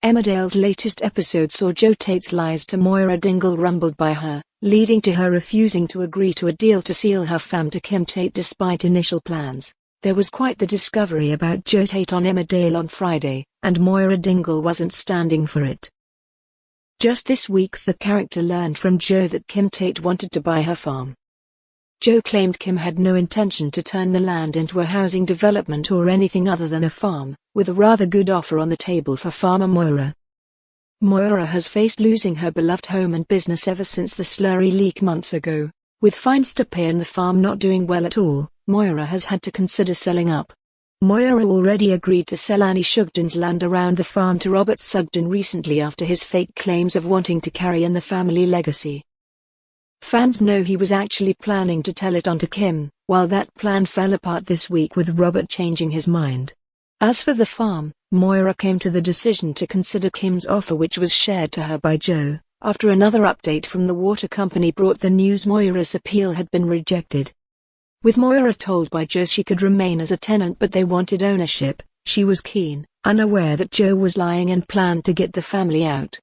Emmerdale's latest episode saw Joe Tate's lies to Moira Dingle rumbled by her, leading to her refusing to agree to a deal to seal her fam to Kim Tate despite initial plans. There was quite the discovery about Joe Tate on Emmerdale on Friday, and Moira Dingle wasn't standing for it. Just this week the character learned from Joe that Kim Tate wanted to buy her farm. Joe claimed Kim had no intention to turn the land into a housing development or anything other than a farm, with a rather good offer on the table for farmer Moira. Moira has faced losing her beloved home and business ever since the slurry leak months ago. With fines to pay and the farm not doing well at all, Moira has had to consider selling up. Moira already agreed to sell Annie Sugden's land around the farm to Robert Sugden recently after his fake claims of wanting to carry on the family legacy. Fans know he was actually planning to tell it on to Kim, while that plan fell apart this week with Robert changing his mind. As for the farm, Moira came to the decision to consider Kim's offer, which was shared to her by Joe, after another update from the water company brought the news Moira's appeal had been rejected. With Moira told by Joe she could remain as a tenant but they wanted ownership, she was keen, unaware that Joe was lying and planned to get the family out.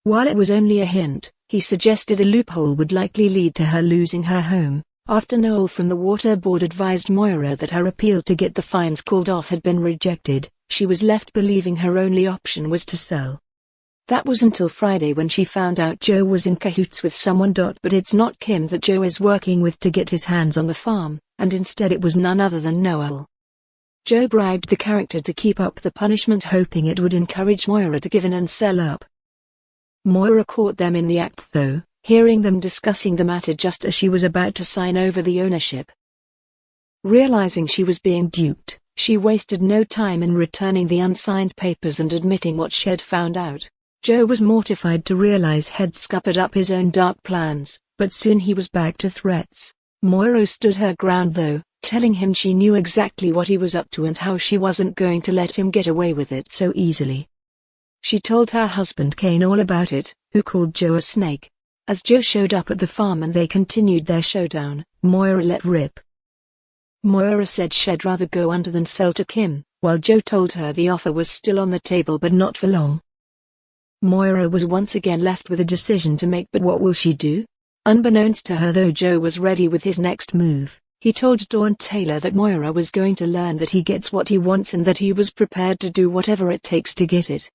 While it was only a hint, he suggested a loophole would likely lead to her losing her home. After Noel from the water board advised Moira that her appeal to get the fines called off had been rejected, she was left believing her only option was to sell. That was until Friday when she found out Joe was in cahoots with someone. But it's not Kim that Joe is working with to get his hands on the farm, and instead it was none other than Noel. Joe bribed the character to keep up the punishment, hoping it would encourage Moira to give in and sell up. Moira caught them in the act though, hearing them discussing the matter just as she was about to sign over the ownership. Realizing she was being duped, she wasted no time in returning the unsigned papers and admitting what she had found out. Joe was mortified to realize he'd scuppered up his own dark plans, but soon he was back to threats. Moira stood her ground though, telling him she knew exactly what he was up to and how she wasn't going to let him get away with it so easily. She told her husband Kane all about it, who called Joe a snake. As Joe showed up at the farm and they continued their showdown, Moira let rip. Moira said she'd rather go under than sell to Kim, while Joe told her the offer was still on the table but not for long. Moira was once again left with a decision to make, but what will she do? Unbeknownst to her though, Joe was ready with his next move. He told Dawn Taylor that Moira was going to learn that he gets what he wants and that he was prepared to do whatever it takes to get it.